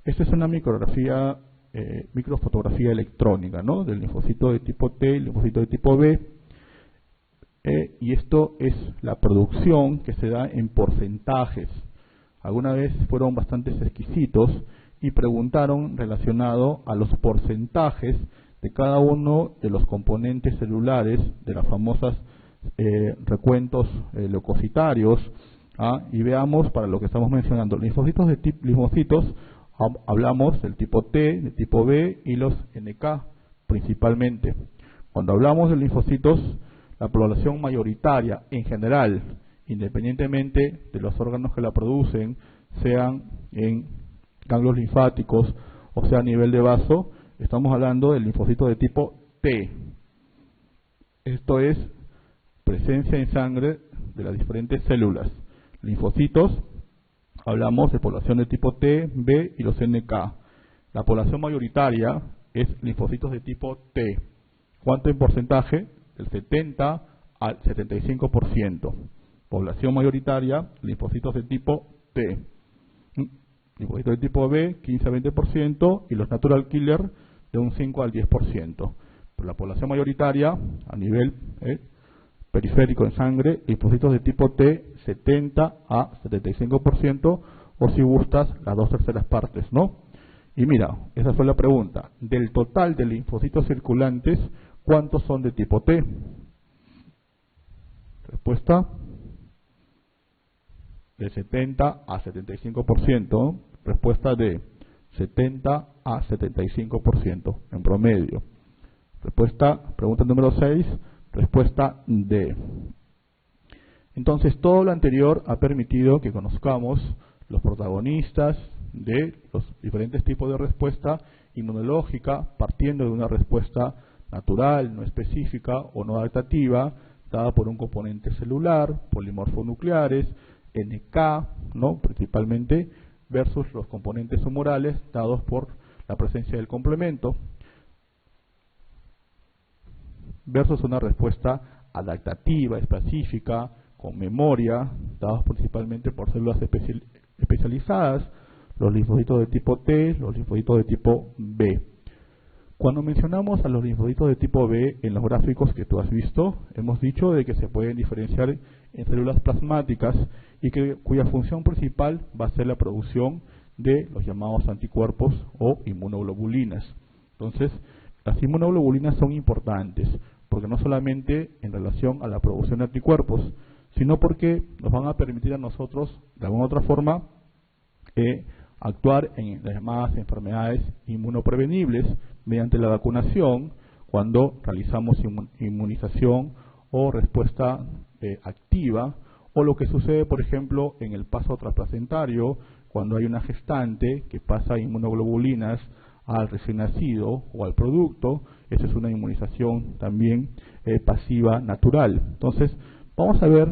Esta es una microfotografía electrónica, ¿no? Del linfocito de tipo T y linfocito de tipo B. Y esto es la producción que se da en porcentajes. Alguna vez fueron bastante exquisitos y preguntaron relacionado a los porcentajes de cada uno de los componentes celulares de las famosas recuentos leucocitarios. Y veamos para lo que estamos mencionando. Linfocitos hablamos del tipo T, del tipo B y los NK principalmente. Cuando hablamos de linfocitos, la población mayoritaria en general, independientemente de los órganos que la producen, sean en ganglios linfáticos o sea a nivel de vaso, estamos hablando del linfocito de tipo T. Esto es presencia en sangre de las diferentes células. Linfocitos, hablamos de población de tipo T, B y los NK. La población mayoritaria es linfocitos de tipo T. ¿Cuánto en porcentaje? Del 70 al 75%. Población mayoritaria, linfocitos de tipo T. Linfocitos de tipo B, 15 a 20%, y los natural killer de un 5 al 10%. Pero la población mayoritaria, a nivel periférico en sangre, linfocitos de tipo T, 70 a 75%, o si gustas, las 2/3 partes, ¿no? Y mira, esa fue la pregunta. Del total de linfocitos circulantes, ¿cuántos son de tipo T? Respuesta: de 70 a 75%. Respuesta de 70 a 75% en promedio. Pregunta número 6, respuesta D. Entonces, todo lo anterior ha permitido que conozcamos los protagonistas de los diferentes tipos de respuesta inmunológica, partiendo de una respuesta natural, no específica o no adaptativa, dada por un componente celular, polimorfonucleares, NK, ¿no? Principalmente, versus los componentes humorales dados por la presencia del complemento, versus una respuesta adaptativa, específica, con memoria, dados principalmente por células especializadas, los linfocitos de tipo T, los linfocitos de tipo B. Cuando mencionamos a los linfocitos de tipo B en los gráficos que tú has visto, hemos dicho de que se pueden diferenciar en células plasmáticas y cuya función principal va a ser la producción de los llamados anticuerpos o inmunoglobulinas. Entonces, las inmunoglobulinas son importantes porque no solamente en relación a la producción de anticuerpos, sino porque nos van a permitir a nosotros, de alguna otra forma, actuar en las llamadas enfermedades inmunoprevenibles mediante la vacunación, cuando realizamos inmunización o respuesta activa, o lo que sucede, por ejemplo, en el paso transplacentario, cuando hay una gestante que pasa inmunoglobulinas al recién nacido o al producto. Esa es una inmunización también pasiva natural. Entonces, vamos a ver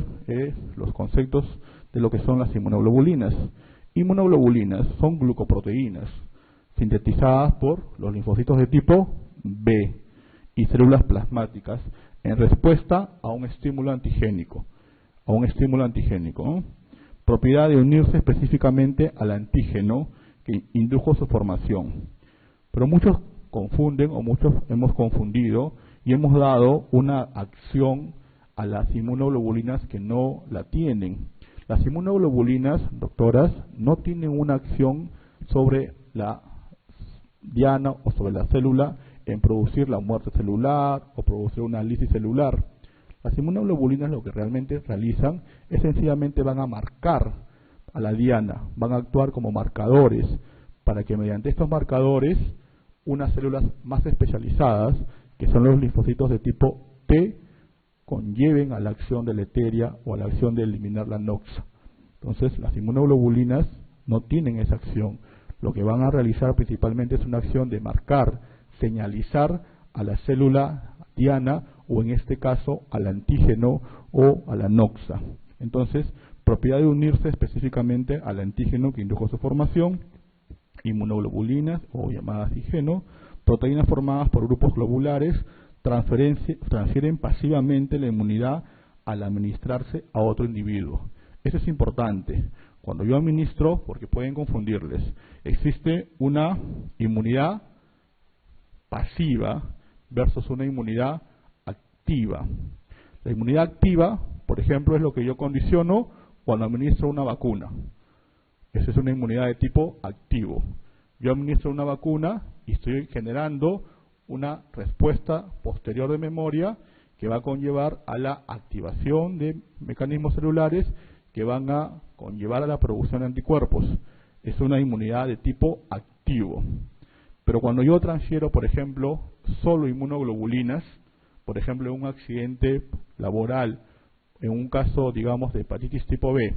los conceptos de lo que son las inmunoglobulinas. Inmunoglobulinas son glucoproteínas sintetizadas por los linfocitos de tipo B y células plasmáticas en respuesta a un estímulo antigénico. ¿No? Propiedad de unirse específicamente al antígeno que indujo su formación. Pero muchos confunden, o muchos hemos confundido y hemos dado una acción a las inmunoglobulinas que no la tienen. Las inmunoglobulinas, doctoras, no tienen una acción sobre la diana o sobre la célula en producir la muerte celular o producir una lisis celular. Las inmunoglobulinas lo que realmente realizan es sencillamente van a marcar a la diana, van a actuar como marcadores para que mediante estos marcadores unas células más especializadas, que son los linfocitos de tipo T, conlleven a la acción deleteria o a la acción de eliminar la noxa. Entonces, las inmunoglobulinas no tienen esa acción. Lo que van a realizar principalmente es una acción de marcar, señalizar a la célula diana, o en este caso al antígeno o a la noxa. Entonces, propiedad de unirse específicamente al antígeno que indujo su formación, inmunoglobulinas o llamadas antígeno, proteínas formadas por grupos globulares, transfieren pasivamente la inmunidad al administrarse a otro individuo. Eso es importante, Cuando yo administro, porque pueden confundirles, existe una inmunidad pasiva versus una inmunidad activa. La inmunidad activa, por ejemplo, es lo que yo condiciono cuando administro una vacuna. Esa es una inmunidad de tipo activo. Yo administro una vacuna y estoy generando una respuesta posterior de memoria que va a conllevar a la activación de mecanismos celulares que van a conllevar a la producción de anticuerpos. Es una inmunidad de tipo activo. Pero cuando yo transfiero, por ejemplo, solo inmunoglobulinas, por ejemplo, en un accidente laboral, en un caso, digamos, de hepatitis tipo B,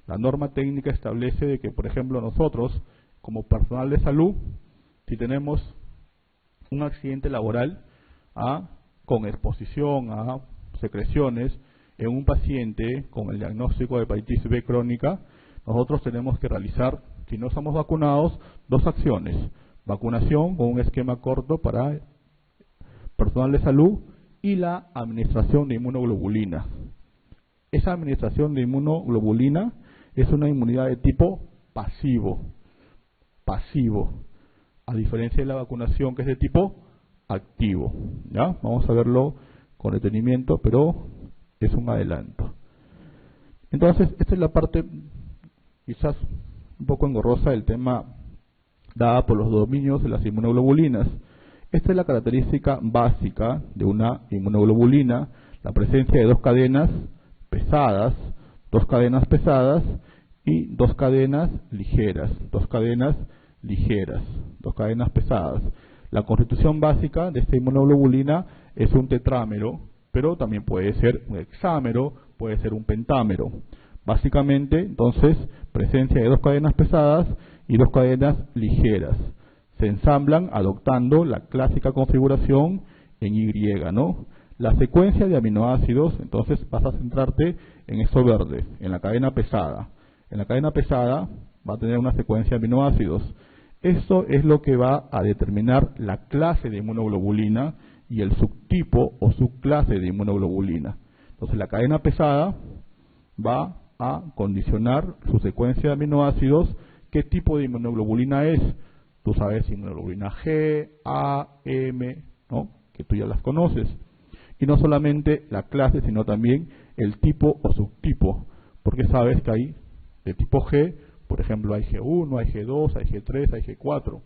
la norma técnica establece de que, por ejemplo, nosotros, como personal de salud, si tenemos un accidente laboral con exposición a secreciones en un paciente con el diagnóstico de hepatitis B crónica, nosotros tenemos que realizar, si no estamos vacunados, 2 acciones. Vacunación con un esquema corto para personal de salud y la administración de inmunoglobulina. Esa administración de inmunoglobulina es una inmunidad de tipo pasivo, a diferencia de la vacunación que es de tipo activo. ¿Ya? Vamos a verlo con detenimiento, pero es un adelanto. Entonces, esta es la parte quizás un poco engorrosa del tema dada por los dominios de las inmunoglobulinas. Esta es la característica básica de una inmunoglobulina, la presencia de 2 cadenas pesadas, 2 cadenas pesadas y 2 cadenas ligeras, 2 cadenas ligeras, 2 cadenas pesadas. La constitución básica de esta inmunoglobulina es un tetrámero, pero también puede ser un hexámero, puede ser un pentámero. Básicamente, entonces, presencia de 2 cadenas pesadas y 2 cadenas ligeras. Se ensamblan adoptando la clásica configuración en Y, ¿no? La secuencia de aminoácidos, entonces vas a centrarte en eso verde, en la cadena pesada. En la cadena pesada va a tener una secuencia de aminoácidos. Esto es lo que va a determinar la clase de inmunoglobulina y el subtipo o subclase de inmunoglobulina. Entonces la cadena pesada va a condicionar su secuencia de aminoácidos, qué tipo de inmunoglobulina es. Tú sabes, inmunoglobulina G, A, M, ¿no? Que tú ya las conoces. Y no solamente la clase, sino también el tipo o subtipo, porque sabes que hay de tipo G, por ejemplo, hay G1, hay G2, hay G3, hay G4,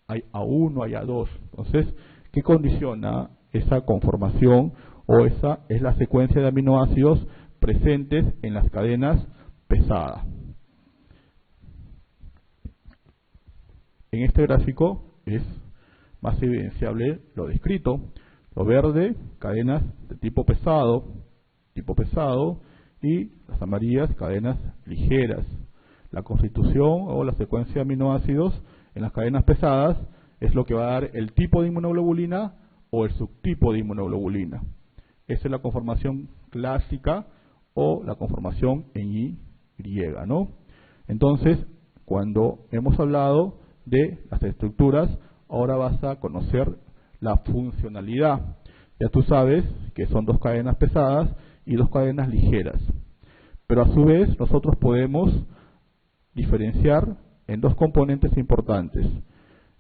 hay A1, hay A2. Entonces, ¿qué condiciona esa conformación o esa es la secuencia de aminoácidos presentes en las cadenas pesadas? En este gráfico es más evidenciable lo descrito. Lo verde, cadenas de tipo pesado, y las amarillas, cadenas ligeras. La constitución o la secuencia de aminoácidos en las cadenas pesadas es lo que va a dar el tipo de inmunoglobulina o el subtipo de inmunoglobulina. Esa es la conformación clásica o la conformación en Y, ¿no? Entonces, cuando hemos hablado de las estructuras, ahora vas a conocer la funcionalidad. Ya tú sabes que son 2 cadenas pesadas y 2 cadenas ligeras. Pero a su vez nosotros podemos diferenciar en 2 componentes importantes.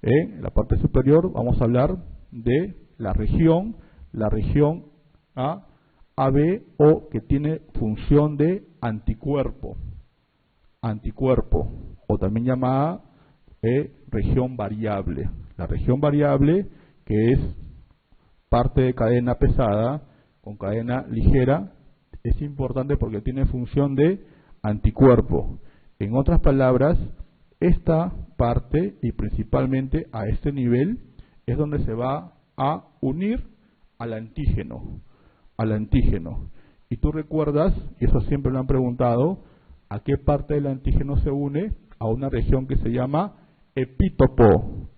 En la parte superior vamos a hablar de la región AB o que tiene función de anticuerpo, o también llamada región variable. La región variable, que es parte de cadena pesada con cadena ligera, es importante porque tiene función de anticuerpo. En otras palabras, esta parte y principalmente a este nivel es donde se va a unir al antígeno. Y tú recuerdas, y eso siempre lo han preguntado, ¿a qué parte del antígeno se une? A una región que se llama epítopo.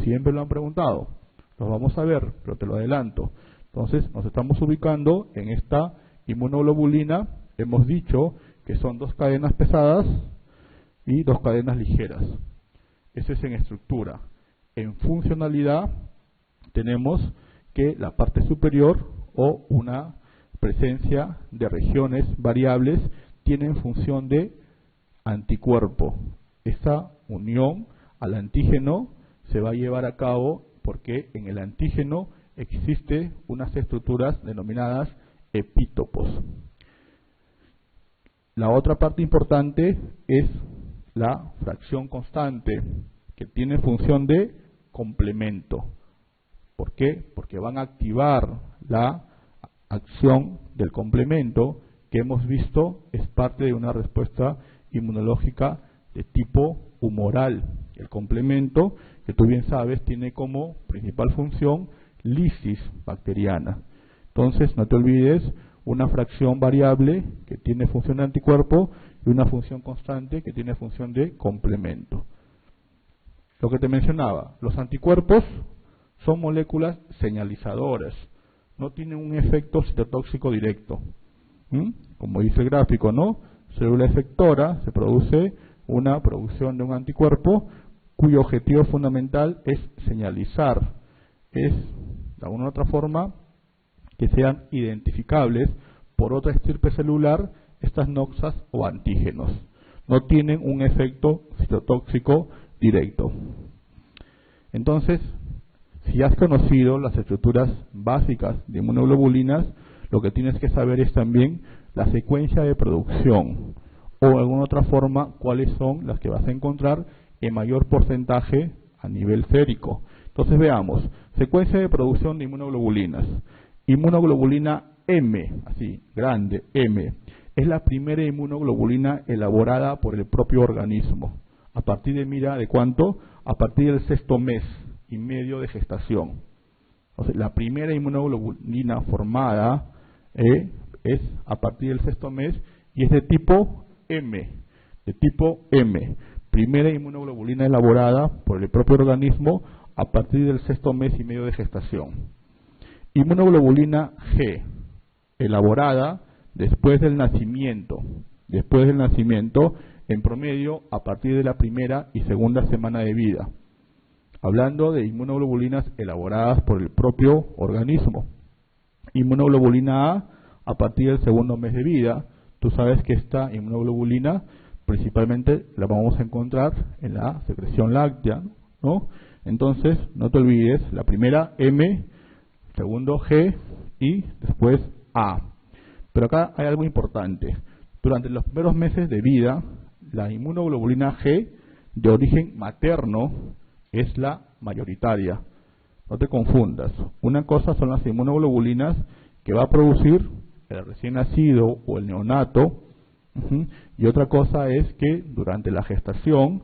Siempre lo han preguntado. Lo vamos a ver, pero te lo adelanto. Entonces, nos estamos ubicando en esta inmunoglobulina. Hemos dicho que son 2 cadenas pesadas y 2 cadenas ligeras. Ese es en estructura. En funcionalidad, tenemos que la parte superior o una presencia de regiones variables tiene en función de anticuerpo. Esa unión al antígeno se va a llevar a cabo porque en el antígeno existe unas estructuras denominadas epítopos. La otra parte importante es la fracción constante, que tiene función de complemento. ¿Por qué? Porque van a activar la acción del complemento que hemos visto es parte de una respuesta inmunológica de tipo humoral. El complemento, que tú bien sabes, tiene como principal función lisis bacteriana. Entonces, no te olvides, una fracción variable que tiene función de anticuerpo y una función constante que tiene función de complemento. Lo que te mencionaba, los anticuerpos son moléculas señalizadoras, no tienen un efecto citotóxico directo. Como dice el gráfico, ¿no? Célula efectora, se produce una producción de un anticuerpo cuyo objetivo fundamental es señalizar, es de alguna u otra forma que sean identificables por otra estirpe celular estas noxas o antígenos. No tienen un efecto citotóxico directo. Entonces, si has conocido las estructuras básicas de inmunoglobulinas, lo que tienes que saber es también la secuencia de producción o de alguna otra forma cuáles son las que vas a encontrar en mayor porcentaje a nivel sérico. Entonces veamos, secuencia de producción de inmunoglobulinas. Inmunoglobulina M, así, grande, M, es la primera inmunoglobulina elaborada por el propio organismo. A partir de, mira, ¿de cuánto? A partir del 6º mes y medio de gestación. Entonces, la primera inmunoglobulina formada es a partir del 6º mes y es de tipo M, primera inmunoglobulina elaborada por el propio organismo a partir del 6º mes y medio de gestación. Inmunoglobulina G, elaborada después del nacimiento, en promedio a partir de la primera y segunda semana de vida. Hablando de inmunoglobulinas elaboradas por el propio organismo. Inmunoglobulina A partir del 2º mes de vida. Tú sabes que esta inmunoglobulina principalmente la vamos a encontrar en la secreción láctea, ¿no? Entonces, no te olvides, la primera M, segundo G y después A. Pero acá hay algo importante. Durante los primeros meses de vida, la inmunoglobulina G de origen materno es la mayoritaria. No te confundas. Una cosa son las inmunoglobulinas que va a producir el recién nacido o el neonato, y otra cosa es que durante la gestación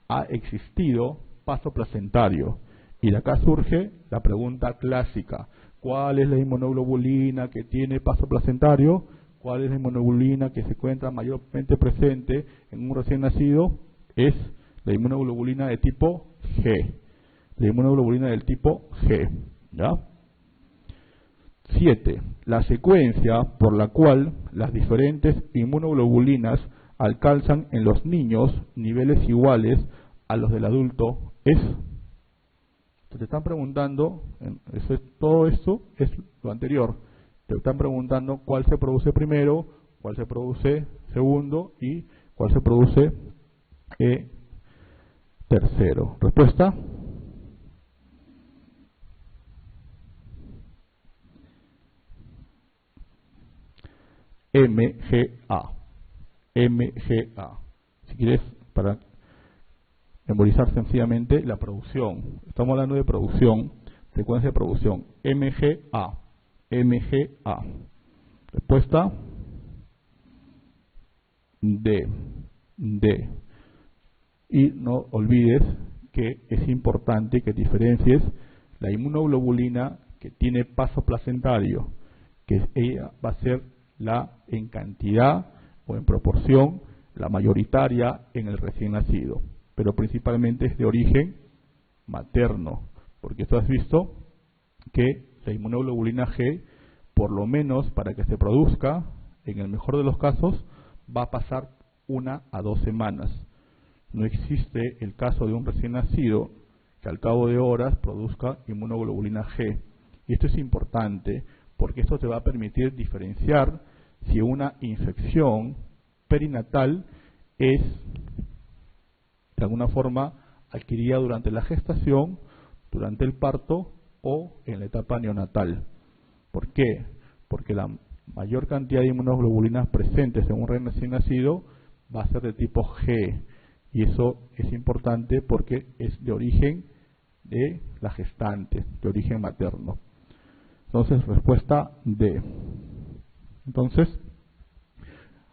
ha existido paso placentario. Y de acá surge la pregunta clásica: ¿cuál es la inmunoglobulina que tiene paso placentario? ¿Cuál es la inmunoglobulina que se encuentra mayormente presente en un recién nacido? Es la inmunoglobulina de tipo G. La inmunoglobulina del tipo G. ¿Ya? 7. La secuencia por la cual las diferentes inmunoglobulinas alcanzan en los niños niveles iguales a los del adulto es. Te están preguntando, todo esto es lo anterior. Te están preguntando cuál se produce primero, cuál se produce segundo y cuál se produce tercero. Respuesta. MGA. MGA. Si quieres, para memorizar sencillamente la producción. Estamos hablando de producción, secuencia de producción. MGA. MGA. Respuesta. D. Y no olvides que es importante que diferencies la inmunoglobulina que tiene paso placentario, que ella va a ser en cantidad o en proporción la mayoritaria en el recién nacido, pero principalmente es de origen materno, porque tú has visto que la inmunoglobulina G, por lo menos para que se produzca, en el mejor de los casos, va a pasar 1 a 2 semanas. No existe el caso de un recién nacido que al cabo de horas produzca inmunoglobulina G. Y esto es importante porque esto te va a permitir diferenciar si una infección perinatal es de alguna forma adquirida durante la gestación, durante el parto o en la etapa neonatal. ¿Por qué? Porque la mayor cantidad de inmunoglobulinas presentes en un recién nacido va a ser de tipo G, y eso es importante porque es de origen de la gestante, de origen materno. Entonces, respuesta D. Entonces,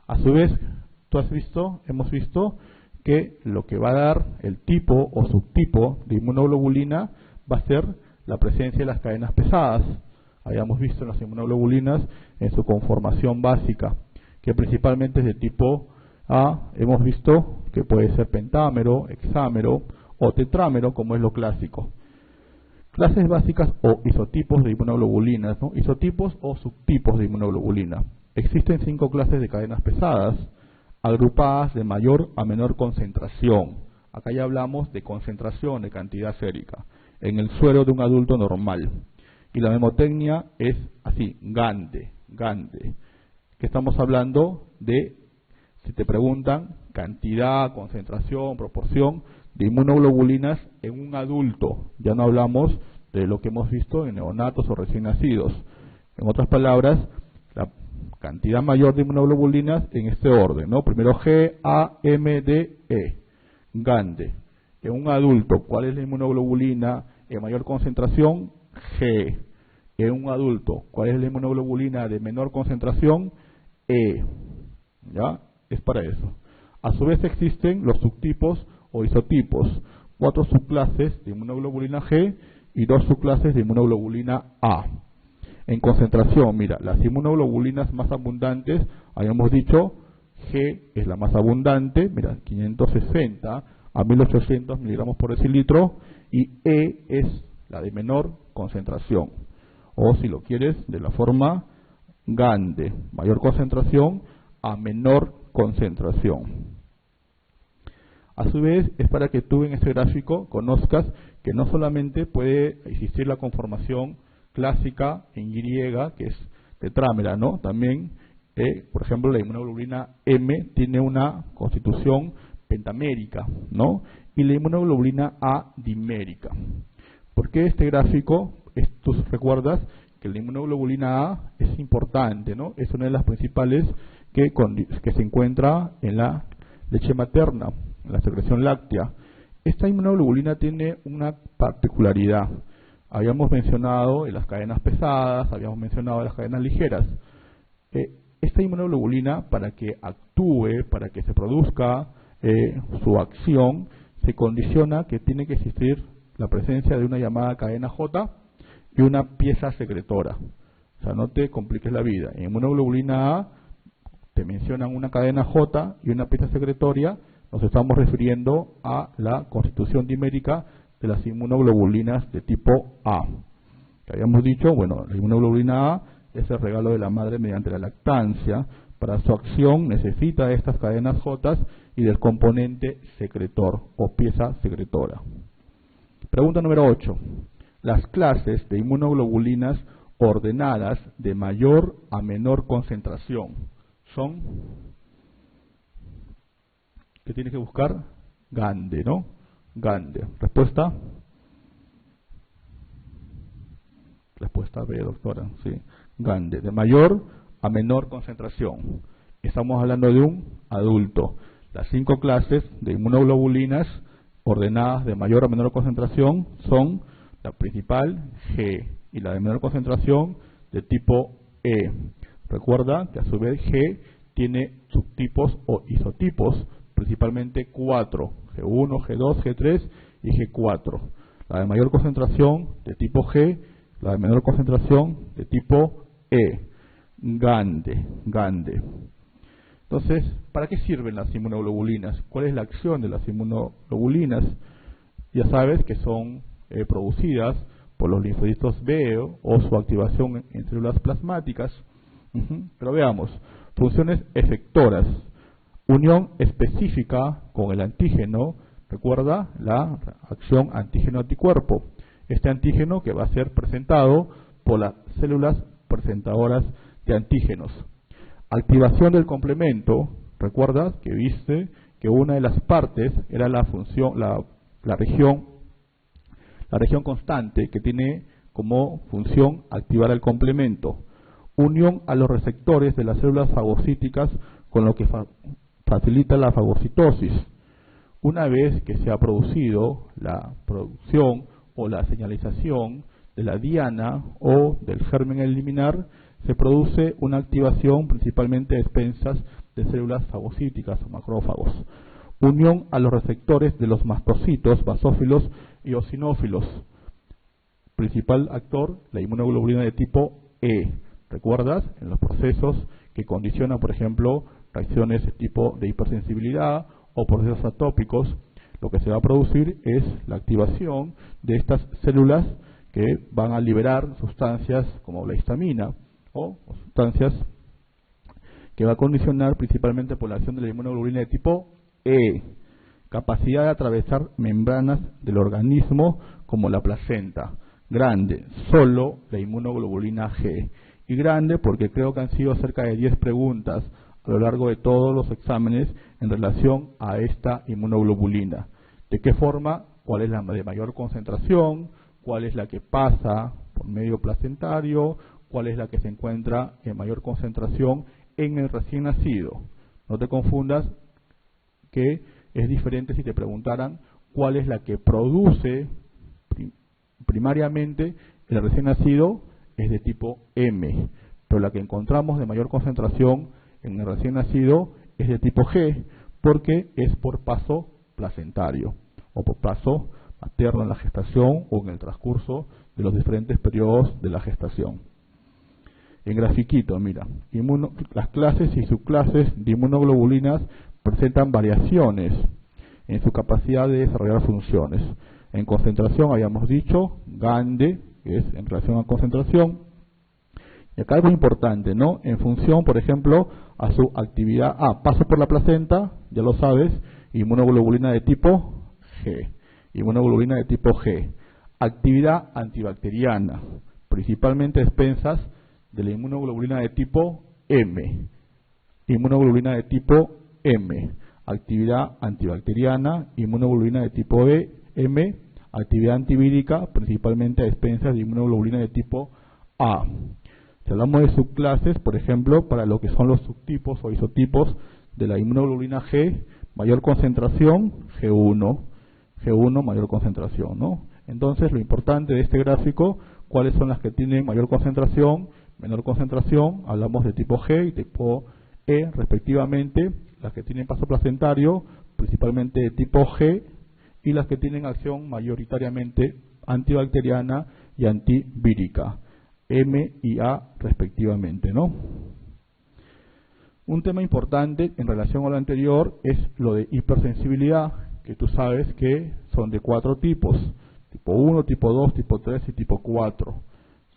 a su vez, hemos visto que lo que va a dar el tipo o subtipo de inmunoglobulina va a ser la presencia de las cadenas pesadas. Habíamos visto en las inmunoglobulinas en su conformación básica, que principalmente es de tipo A. Hemos visto que puede ser pentámero, hexámero o tetrámero, como es lo clásico. Clases básicas o isotipos de inmunoglobulinas, ¿no? Isotipos o subtipos de inmunoglobulina. Existen 5 clases de cadenas pesadas, agrupadas de mayor a menor concentración. Acá ya hablamos de concentración, de cantidad sérica, en el suero de un adulto normal. Y la memotecnia es así, Gande. Que estamos hablando de, si te preguntan, cantidad, concentración, proporción de inmunoglobulinas en un adulto. Ya no hablamos de lo que hemos visto en neonatos o recién nacidos. En otras palabras, la cantidad mayor de inmunoglobulinas en este orden, ¿no? Primero G, A, M, D, E. Gande. En un adulto, ¿cuál es la inmunoglobulina en mayor concentración? G. En un adulto, ¿cuál es la inmunoglobulina de menor concentración? E. ¿Ya? Es para eso. A su vez existen los subtipos o isotipos, 4 subclases de inmunoglobulina G y 2 subclases de inmunoglobulina A. En concentración, mira, las inmunoglobulinas más abundantes, habíamos dicho, G es la más abundante, mira, 560 a 1800 miligramos por decilitro, y E es la de menor concentración, o si lo quieres, de la forma Gande, mayor concentración a menor concentración. A su vez, es para que tú en este gráfico conozcas que no solamente puede existir la conformación clásica en Y, que es tetrámera, ¿no? También, por ejemplo, la inmunoglobulina M tiene una constitución pentamérica, ¿no? Y la inmunoglobulina A dimérica. ¿Por qué este gráfico? Tú recuerdas que la inmunoglobulina A es importante, ¿no? Es una de las principales que se encuentra en la leche materna, en la secreción láctea. Esta inmunoglobulina tiene una particularidad. Habíamos mencionado en las cadenas pesadas, habíamos mencionado en las cadenas ligeras. Esta inmunoglobulina, para que actúe, para que se produzca su acción, se condiciona que tiene que existir la presencia de una llamada cadena J y una pieza secretora. O sea, no te compliques la vida. En inmunoglobulina A te mencionan una cadena J y una pieza secretoria. Nos estamos refiriendo a la constitución dimérica de las inmunoglobulinas de tipo A. Que habíamos dicho, bueno, la inmunoglobulina A es el regalo de la madre mediante la lactancia. Para su acción necesita de estas cadenas J y del componente secretor o pieza secretora. Pregunta número 8. Las clases de inmunoglobulinas ordenadas de mayor a menor concentración son, ¿qué tienes que buscar? Gande, ¿no? Gande. Respuesta. Respuesta B, doctora. Sí. Gande. De mayor a menor concentración. Estamos hablando de un adulto. Las 5 clases de inmunoglobulinas ordenadas de mayor a menor concentración son la principal G y la de menor concentración de tipo E. Recuerda que a su vez G tiene subtipos o isotipos, principalmente 4, G1, G2, G3 y G4. La de mayor concentración de tipo G, la de menor concentración de tipo E. Gande. Entonces, ¿para qué sirven las inmunoglobulinas? ¿Cuál es la acción de las inmunoglobulinas? Ya sabes que son producidas por los linfocitos B o su activación en células plasmáticas. Pero veamos, funciones efectoras, unión específica con el antígeno, recuerda la acción antígeno-anticuerpo, este antígeno que va a ser presentado por las células presentadoras de antígenos. Activación del complemento, recuerda que viste que una de las partes era la función, la región constante, que tiene como función activar el complemento, unión a los receptores de las células fagocíticas, con lo que facilita la fagocitosis. Una vez que se ha producido la producción o la señalización de la diana o del germen a eliminar, se produce una activación principalmente a expensas de células fagocíticas o macrófagos. Unión a los receptores de los mastocitos, basófilos y eosinófilos. Principal actor, la inmunoglobulina de tipo E. ¿Recuerdas? En los procesos que condicionan, por ejemplo, reacciones de tipo de hipersensibilidad o procesos atópicos, lo que se va a producir es la activación de estas células que van a liberar sustancias como la histamina o sustancias que va a condicionar principalmente por la acción de la inmunoglobulina de tipo E. Capacidad de atravesar membranas del organismo como la placenta. Grande, solo la inmunoglobulina G. Y grande porque creo que han sido cerca de 10 preguntas a lo largo de todos los exámenes en relación a esta inmunoglobulina. ¿De qué forma? ¿Cuál es la de mayor concentración? ¿Cuál es la que pasa por medio placentario? ¿Cuál es la que se encuentra en mayor concentración en el recién nacido? No te confundas que es diferente si te preguntaran cuál es la que produce primariamente el recién nacido, es de tipo M, pero la que encontramos de mayor concentración en el recién nacido es de tipo G, porque es por paso placentario o por paso materno en la gestación o en el transcurso de los diferentes periodos de la gestación. En grafiquito, mira, las clases y subclases de inmunoglobulinas presentan variaciones en su capacidad de desarrollar funciones. En concentración, habíamos dicho, GANDE, que es en relación a concentración. Y acá algo importante, ¿no? En función, por ejemplo, a su actividad. Paso por la placenta, ya lo sabes, inmunoglobulina de tipo G. Inmunoglobulina de tipo G. Actividad antibacteriana, principalmente a expensas de la inmunoglobulina de tipo M. Inmunoglobulina de tipo M. Actividad antibacteriana, inmunoglobulina de tipo M. Actividad antivírica, principalmente a expensas de inmunoglobulina de tipo A. Si hablamos de subclases, por ejemplo, para lo que son los subtipos o isotipos de la inmunoglobulina G, mayor concentración, G1 mayor concentración, ¿no? Entonces, lo importante de este gráfico, cuáles son las que tienen mayor concentración, menor concentración, hablamos de tipo G y tipo E, respectivamente, las que tienen paso placentario, principalmente de tipo G, y las que tienen acción mayoritariamente antibacteriana y antivírica, M y A respectivamente, ¿no? Un tema importante en relación a lo anterior es lo de hipersensibilidad, que tú sabes que son de 4 tipos, tipo 1, tipo 2, tipo 3 y tipo 4.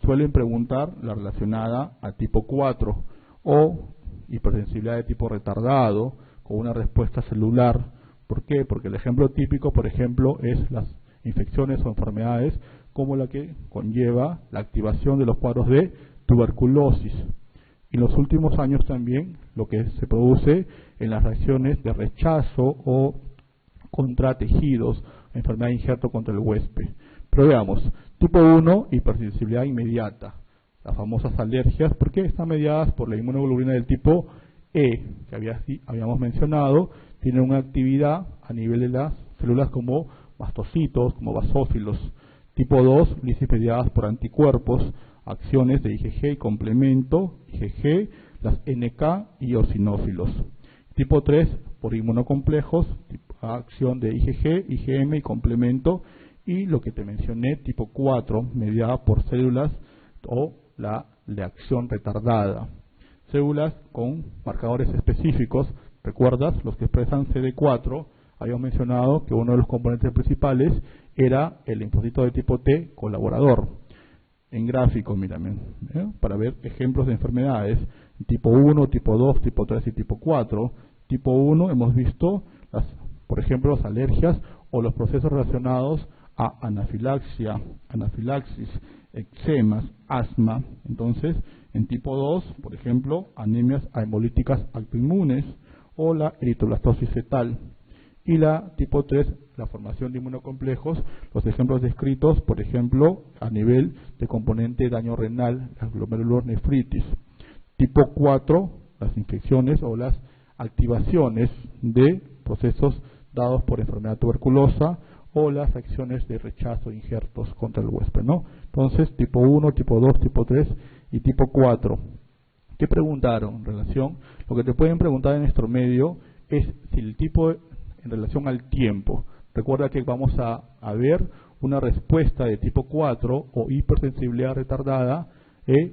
Suelen preguntar la relacionada a tipo 4 o hipersensibilidad de tipo retardado con una respuesta celular. ¿Por qué? Porque el ejemplo típico, por ejemplo, es las infecciones o enfermedades como la que conlleva la activación de los cuadros de tuberculosis. Y en los últimos años también lo que se produce en las reacciones de rechazo o contra tejidos, enfermedad de injerto contra el huésped. Pero veamos, tipo 1, hipersensibilidad inmediata. Las famosas alergias, ¿por qué? Están mediadas por la inmunoglobulina del tipo E, que habíamos mencionado, tiene una actividad a nivel de las células como mastocitos, como basófilos. Tipo 2, lisis mediadas por anticuerpos, acciones de IgG y complemento, IgG, las NK y eosinófilos. Tipo 3, por inmunocomplejos, acción de IgG, IgM y complemento. Y lo que te mencioné, tipo 4, mediada por células o la de acción retardada. Células con marcadores específicos. ¿Recuerdas? Los que expresan CD4, habíamos mencionado que uno de los componentes principales era el linfocito de tipo T colaborador. En gráfico, mírame, para ver ejemplos de enfermedades, tipo 1, tipo 2, tipo 3 y tipo 4. Tipo 1 hemos visto, por ejemplo, las alergias o los procesos relacionados a anafilaxis, eczemas, asma. Entonces, en tipo 2, por ejemplo, anemias hemolíticas autoinmunes o la eritroblastosis fetal. Y la tipo 3, la formación de inmunocomplejos, los ejemplos descritos, por ejemplo, a nivel de componente daño renal, la glomerulonefritis. Tipo 4, las infecciones o las activaciones de procesos dados por enfermedad tuberculosa o las acciones de rechazo de injertos contra el huésped, ¿no? Entonces, tipo 1, tipo 2, tipo 3 y tipo 4. ¿Qué preguntaron en relación? Lo que te pueden preguntar en nuestro medio es si el tipo en relación al tiempo. Recuerda que vamos a ver una respuesta de tipo 4 o hipersensibilidad retardada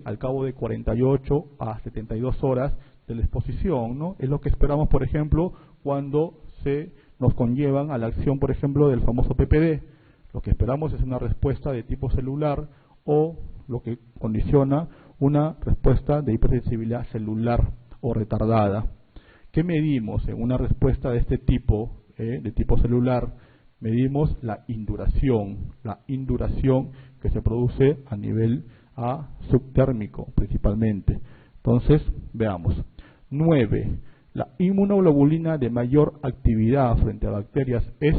al cabo de 48 a 72 horas de la exposición, ¿no? Es lo que esperamos, por ejemplo, cuando nos conllevan a la acción, por ejemplo, del famoso PPD. Lo que esperamos es una respuesta de tipo celular o lo que condiciona una respuesta de hipersensibilidad celular o retardada. ¿Qué medimos en una respuesta de este tipo, de tipo celular? Medimos la induración que se produce a nivel subtérmico principalmente. Entonces, veamos. 9. La inmunoglobulina de mayor actividad frente a bacterias es,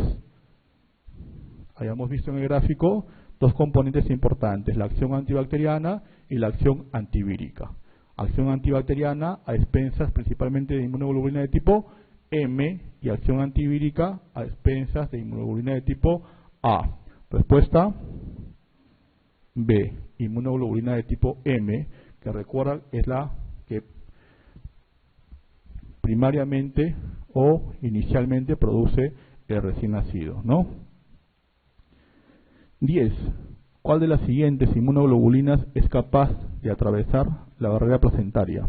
hayamos visto en el gráfico, dos componentes importantes, la acción antibacteriana y la acción antivírica. Acción antibacteriana a expensas principalmente de inmunoglobulina de tipo M y acción antivírica a expensas de inmunoglobulina de tipo A. Respuesta B, inmunoglobulina de tipo M, que recuerda es la que primariamente o inicialmente produce el recién nacido, ¿no? 10. ¿Cuál de las siguientes inmunoglobulinas es capaz de atravesar la barrera placentaria?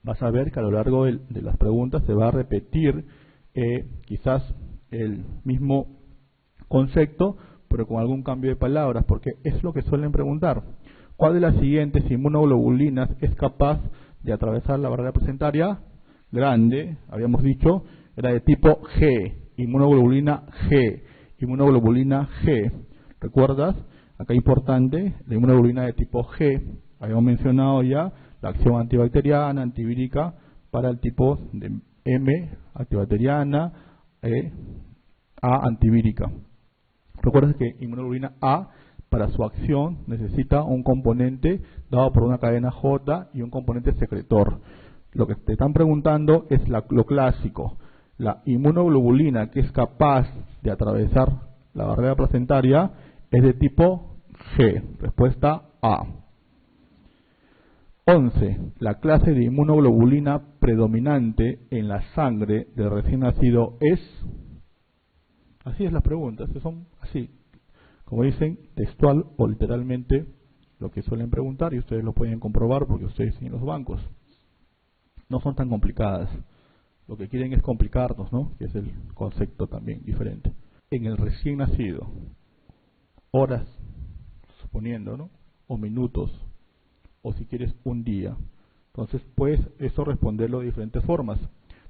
Vas a ver que a lo largo de las preguntas se va a repetir quizás el mismo concepto, pero con algún cambio de palabras, porque es lo que suelen preguntar. ¿Cuál de las siguientes inmunoglobulinas es capaz de atravesar la barrera placentaria? Grande, habíamos dicho, era de tipo G, inmunoglobulina G. Inmunoglobulina G. ¿Recuerdas? Acá importante, la inmunoglobulina de tipo G. Habíamos mencionado ya la acción antibacteriana, antivírica para el tipo de M, antibacteriana, A, antivírica. Recuerda que inmunoglobulina A, para su acción, necesita un componente dado por una cadena J y un componente secretor. Lo que te están preguntando es lo clásico. La inmunoglobulina que es capaz de atravesar la barrera placentaria es de tipo G. Respuesta A. 11. La clase de inmunoglobulina predominante en la sangre del recién nacido es... Así es las preguntas, son así, como dicen, textual o literalmente lo que suelen preguntar, y ustedes lo pueden comprobar porque ustedes siguen los bancos. No son tan complicadas. Lo que quieren es complicarnos, ¿no? Que es el concepto también diferente. En el recién nacido, horas, suponiendo, ¿no? O minutos, o si quieres un día. Entonces, puedes eso responderlo de diferentes formas.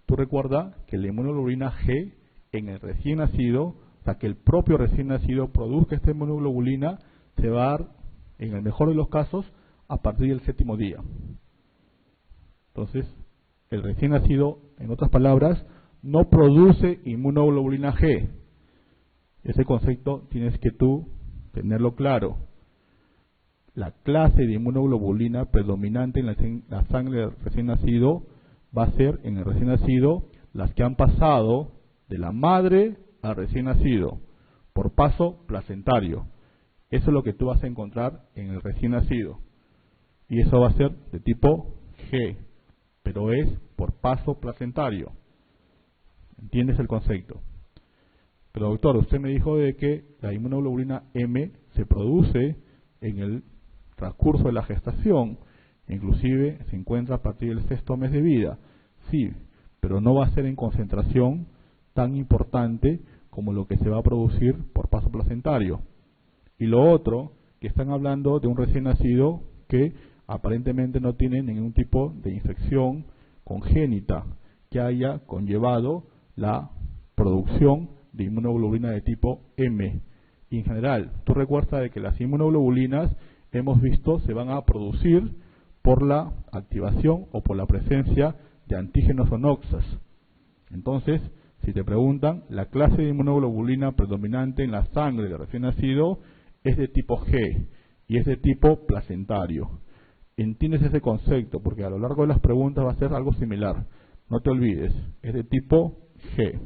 Tú recuerda que la inmunoglobulina G en el recién nacido, o sea, que el propio recién nacido produzca esta inmunoglobulina, se va a dar, en el mejor de los casos, a partir del 7º día. Entonces, el recién nacido, en otras palabras, no produce inmunoglobulina G. Ese concepto tienes que tú tenerlo claro. La clase de inmunoglobulina predominante en la sangre del recién nacido va a ser, en el recién nacido, las que han pasado de la madre al recién nacido, por paso placentario. Eso es lo que tú vas a encontrar en el recién nacido. Y eso va a ser de tipo G, pero es por paso placentario. ¿Entiendes el concepto? Pero doctor, usted me dijo de que la inmunoglobulina M se produce en el transcurso de la gestación, inclusive se encuentra a partir del 6º mes de vida. Sí, pero no va a ser en concentración tan importante como lo que se va a producir por paso placentario. Y lo otro, que están hablando de un recién nacido que aparentemente no tiene ningún tipo de infección congénita que haya conllevado la producción de inmunoglobulina de tipo M. Y en general, tú recuerdas de que las inmunoglobulinas, hemos visto, se van a producir por la activación o por la presencia de antígenos o noxas. Entonces, Si te preguntan, la clase de inmunoglobulina predominante en la sangre del recién nacido es de tipo G y es de tipo placentario. Entiendes ese concepto, porque a lo largo de las preguntas va a ser algo similar. No te olvides, es de tipo G.